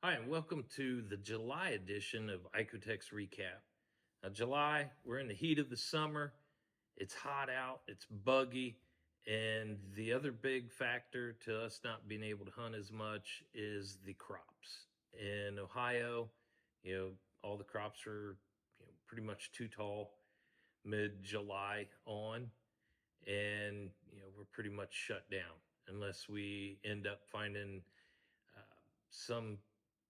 Hi, and welcome to the July edition of ICOtec's Recap. Now, July, we're in the heat of the summer. It's hot out, it's buggy, and the other big factor to us not being able to hunt as much is the crops. In Ohio, all the crops are pretty much too tall mid-July on, and we're pretty much shut down unless we end up finding uh, some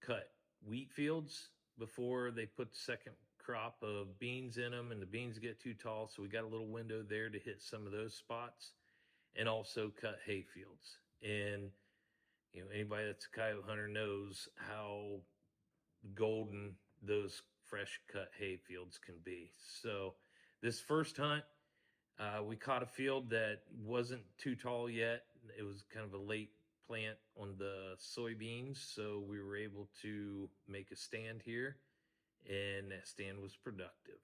cut wheat fields before they put the second crop of beans in them, and the beans get too tall, so we got a little window there to hit some of those spots, and also cut hay fields. And anybody that's a coyote hunter knows how golden those fresh cut hay fields can be. So this first hunt, we caught a field that wasn't too tall yet. It was kind of a late plant on the soybeans, so we were able to make a stand here, and that stand was productive.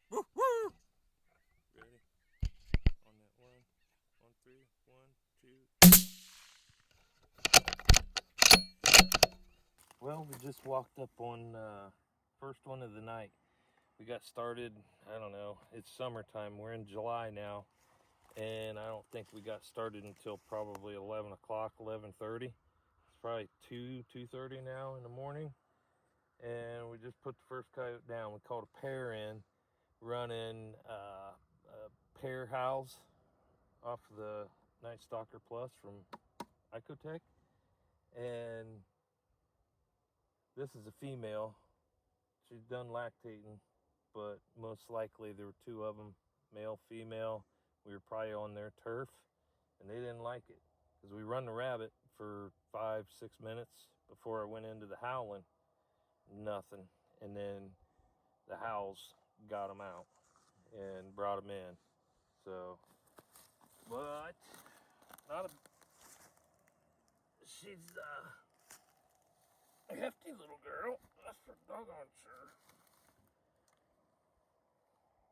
Woo woo! Ready? On that one. On three. 1, 2. Well, we just walked up on first one of the night. We got started, I don't know, it's summertime. We're in July now, and I don't think we got started until probably 11 o'clock, 11:30. It's probably 2:30 now in the morning, and we just put the first coyote down. We called a pair in, running a pair house off the Night Stalker Plus from ICOtec, and this is a female. She's done lactating, but most likely there were two of them, male, female. We were probably on their turf, and they didn't like it because we run the rabbit for 5-6 minutes before I went into the howling. Nothing, and then the howls got them out and brought them in. So, but not a. She's a hefty little girl. That's for doggone sure.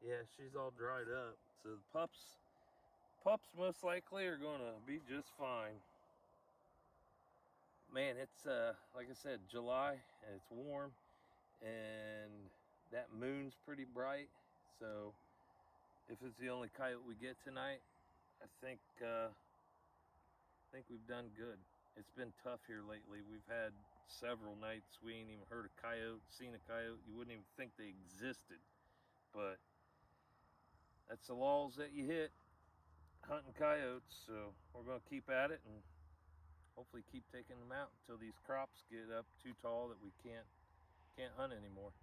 Yeah, she's all dried up. So the pups most likely are gonna be just fine. Man, it's like I said, July, and it's warm, and that moon's pretty bright. So if it's the only coyote we get tonight, I think we've done good. It's been tough here lately. We've had several nights we ain't even heard a coyote, seen a coyote. You wouldn't even think they existed. But that's the walls that you hit hunting coyotes. So we're gonna keep at it and hopefully keep taking them out until these crops get up too tall that we can't hunt anymore.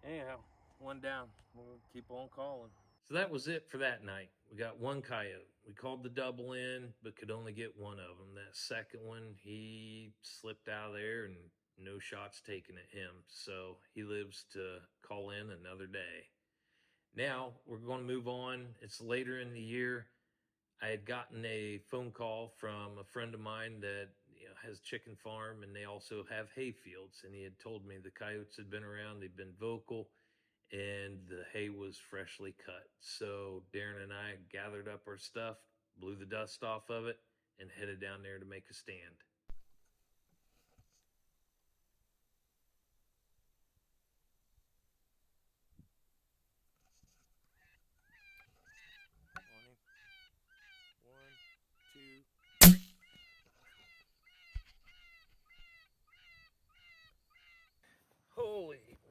Anyhow, one down. We'll keep on calling. So that was it for that night. We got one coyote. We called the double in, but could only get one of them. That second one, he slipped out of there and no shots taken at him. So he lives to call in another day. Now we're going to move on. It's later in the year. I had gotten a phone call from a friend of mine that has a chicken farm, and they also have hay fields. And he had told me the coyotes had been around, they'd been vocal, and the hay was freshly cut. So Darin and I gathered up our stuff, blew the dust off of it, and headed down there to make a stand. 1, 2.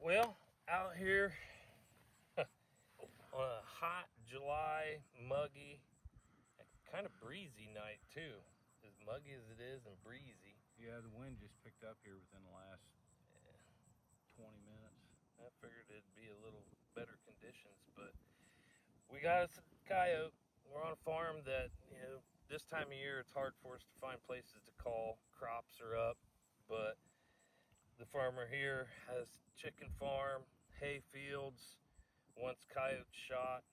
Well, out here on a hot July, muggy, kind of breezy night too. As muggy as it is and breezy. Yeah, the wind just picked up here within the last 20 minutes. I figured it'd be a little better conditions, but we got us a coyote. We're on a farm that, this time of year it's hard for us to find places to call. Crops are up, but the farmer here has chicken farm, hay fields. Once coyote shot,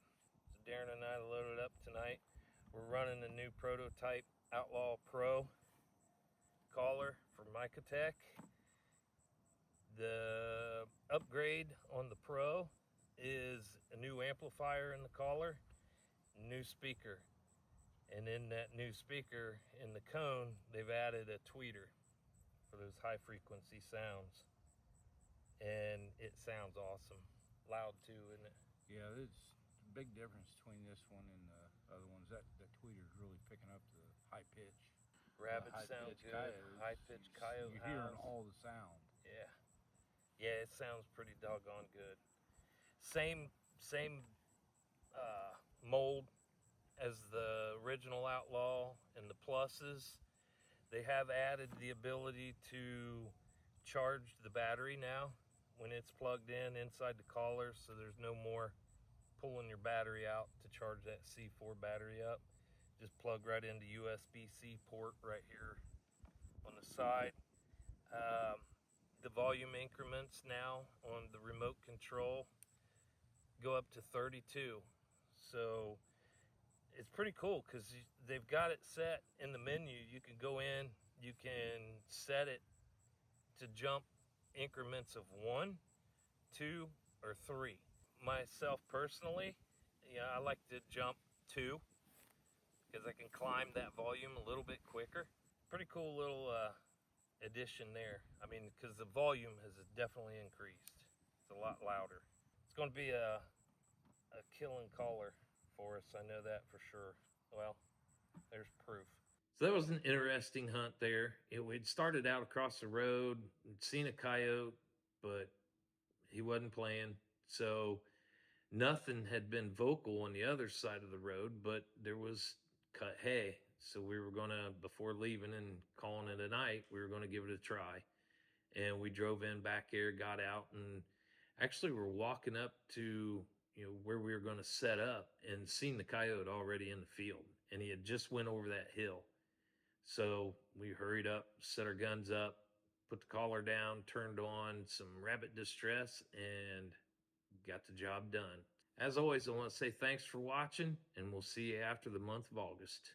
so Darin and I loaded up tonight. We're running a new prototype Outlaw Pro collar from ICOtec. The upgrade on the Pro is a new amplifier in the collar, new speaker. And in that new speaker, in the cone, they've added a tweeter for those high frequency sounds. And it sounds awesome. Loud too, isn't it? Yeah, there's a big difference between this one and the other ones. That tweeter's really picking up the high pitch. Rabbits sound good. High pitch coyote. You're hearing all the sound. Yeah. Yeah, it sounds pretty doggone good. Same mold as the original Outlaw and the Pluses. They have added the ability to charge the battery now when it's plugged in inside the collar, so there's no more pulling your battery out to charge that C4 battery up. Just plug right into USB-C port right here on the side. The volume increments now on the remote control go up to 32. So it's pretty cool because they've got it set in the menu. You can go in, you can set it to jump increments of 1, 2, or 3. Myself personally, I like to jump 2 because I can climb that volume a little bit quicker. Pretty cool little addition there. I mean, because the volume has definitely increased. It's a lot louder. It's going to be a killing collar for us. I know that for sure. Well, there's proof. So that was an interesting hunt there. We'd started out across the road, seen a coyote, but he wasn't playing. So nothing had been vocal on the other side of the road, but there was cut hay. So we were going to, before leaving and calling it a night, we were going to give it a try. And we drove in back here, got out, and actually we're walking up to where we were going to set up and seen the coyote already in the field. And he had just went over that hill. So we hurried up, set our guns up, put the collar down, turned on some rabbit distress, and got the job done. As always, I want to say thanks for watching, and we'll see you after the month of August.